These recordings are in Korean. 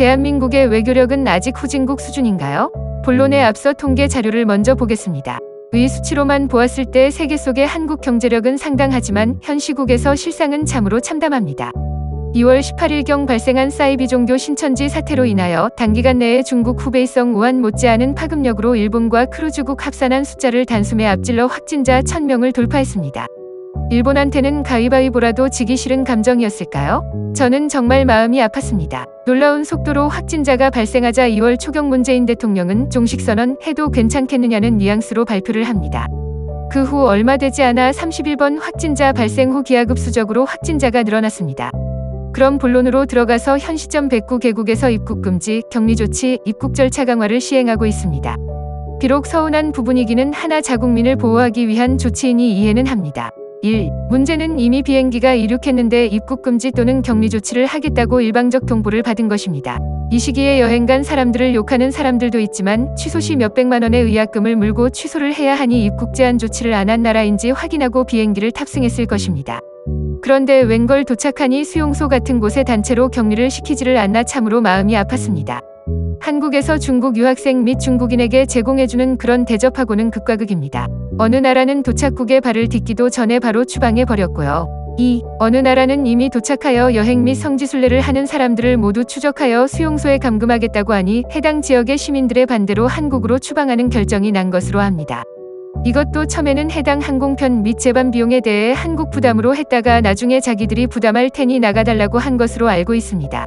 대한민국의 외교력은 아직 후진국 수준인가요? 본론에 앞서 통계 자료를 먼저 보겠습니다. 의 수치로만 보았을 때 세계 속의 한국 경제력은 상당하지만 현 시국에서 실상은 참으로 참담합니다. 2월 18일경 발생한 사이비 종교 신천지 사태로 인하여 단기간 내에 중국 후베이성 우한 못지않은 파급력으로 일본과 크루즈국 합산한 숫자를 단숨에 앞질러 확진자 1000명을 돌파했습니다. 일본한테는 가위바위보라도 지기 싫은 감정이었을까요? 저는 정말 마음이 아팠습니다. 놀라운 속도로 확진자가 발생하자 2월 초경 문재인 대통령은 종식선언 해도 괜찮겠느냐는 뉘앙스로 발표를 합니다. 그 후 얼마 되지 않아 31번 확진자 발생 후 기하급수적으로 확진자가 늘어났습니다. 그럼 본론으로 들어가서 현 시점 109개국에서 입국 금지, 격리 조치, 입국 절차 강화를 시행하고 있습니다. 비록 서운한 부분이기는 하나 자국민을 보호하기 위한 조치이니 이해는 합니다. 1. 문제는 이미 비행기가 이륙했는데 입국 금지 또는 격리 조치를 하겠다고 일방적 통보를 받은 것입니다. 이 시기에 여행 간 사람들을 욕하는 사람들도 있지만 취소 시 몇백만 원의 의약금을 물고 취소를 해야 하니 입국 제한 조치를 안 한 나라인지 확인하고 비행기를 탑승했을 것입니다. 그런데 웬걸 도착하니 수용소 같은 곳에 단체로 격리를 시키지를 않나 참으로 마음이 아팠습니다. 한국에서 중국 유학생 및 중국인에게 제공해주는 그런 대접하고는 극과 극입니다. 어느 나라는 도착국에 발을 딛기도 전에 바로 추방해버렸고요. 2. 어느 나라는 이미 도착하여 여행 및 성지순례를 하는 사람들을 모두 추적하여 수용소에 감금하겠다고 하니 해당 지역의 시민들의 반대로 한국으로 추방하는 결정이 난 것으로 합니다. 이것도 처음에는 해당 항공편 및 제반 비용에 대해 한국 부담으로 했다가 나중에 자기들이 부담할 테니 나가달라고 한 것으로 알고 있습니다.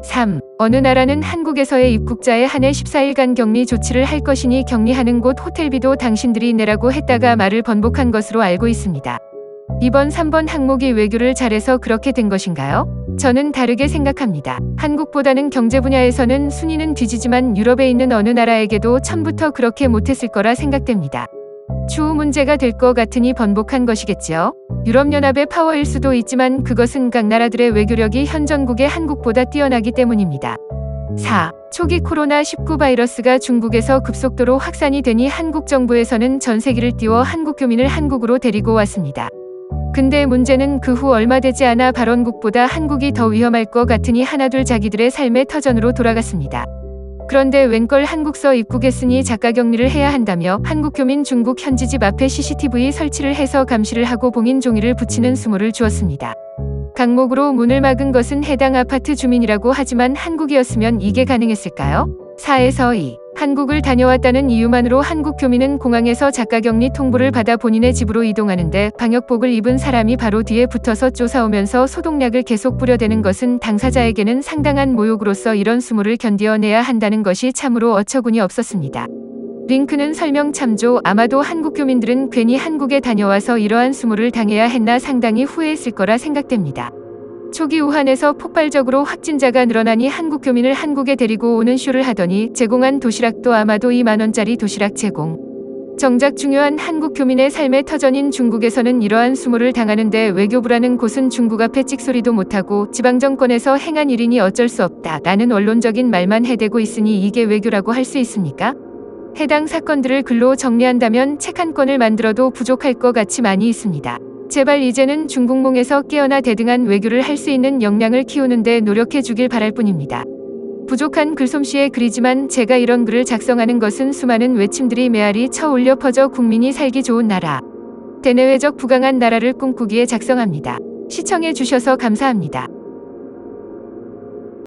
3. 어느 나라는 한국에서의 입국자에 한해 14일간 격리 조치를 할 것이니 격리하는 곳 호텔비도 당신들이 내라고 했다가 말을 번복한 것으로 알고 있습니다. 이번 3번 항목이 외교를 잘해서 그렇게 된 것인가요? 저는 다르게 생각합니다. 한국보다는 경제 분야에서는 순위는 뒤지지만 유럽에 있는 어느 나라에게도 처음부터 그렇게 못했을 거라 생각됩니다. 추후 문제가 될 것 같으니 번복한 것이겠지요. 유럽연합의 파워일 수도 있지만 그것은 각 나라들의 외교력이 현 전국의 한국보다 뛰어나기 때문입니다. 4. 초기 코로나19 바이러스가 중국에서 급속도로 확산이 되니 한국 정부에서는 전세기를 띄워 한국 교민을 한국으로 데리고 왔습니다. 근데 문제는 그 후 얼마 되지 않아 발원국보다 한국이 더 위험할 것 같으니 하나둘 자기들의 삶의 터전으로 돌아갔습니다. 그런데 웬걸 한국서 입국했으니 자가격리를 해야 한다며 한국교민 중국 현지 집 앞에 CCTV 설치를 해서 감시를 하고 봉인 종이를 붙이는 수모를 주었습니다. 강목으로 문을 막은 것은 해당 아파트 주민이라고 하지만 한국이었으면 이게 가능했을까요? 4에서 2. 한국을 다녀왔다는 이유만으로 한국 교민은 공항에서 자가격리 통보를 받아 본인의 집으로 이동하는데 방역복을 입은 사람이 바로 뒤에 붙어서 쫓아오면서 소독약을 계속 뿌려대는 것은 당사자에게는 상당한 모욕으로서 이런 수모를 견뎌내야 한다는 것이 참으로 어처구니 없었습니다. 링크는 설명 참조. 아마도 한국 교민들은 괜히 한국에 다녀와서 이러한 수모를 당해야 했나 상당히 후회했을 거라 생각됩니다. 초기 우한에서 폭발적으로 확진자가 늘어나니 한국 교민을 한국에 데리고 오는 쇼를 하더니 제공한 도시락도 아마도 2만 원짜리 도시락 제공. 정작 중요한 한국 교민의 삶의 터전인 중국에서는 이러한 수모를 당하는데 외교부라는 곳은 중국 앞에 찍소리도 못하고 지방정권에서 행한 일이니 어쩔 수 없다 라는 원론적인 말만 해대고 있으니 이게 외교라고 할 수 있습니까? 해당 사건들을 글로 정리한다면 책 한 권을 만들어도 부족할 것 같이 많이 있습니다. 제발 이제는 중국몽에서 깨어나 대등한 외교를 할 수 있는 역량을 키우는데 노력해 주길 바랄 뿐입니다. 부족한 글솜씨의 글이지만 제가 이런 글을 작성하는 것은 수많은 외침들이 메아리 쳐 울려 퍼져 국민이 살기 좋은 나라, 대내외적 부강한 나라를 꿈꾸기에 작성합니다. 시청해 주셔서 감사합니다.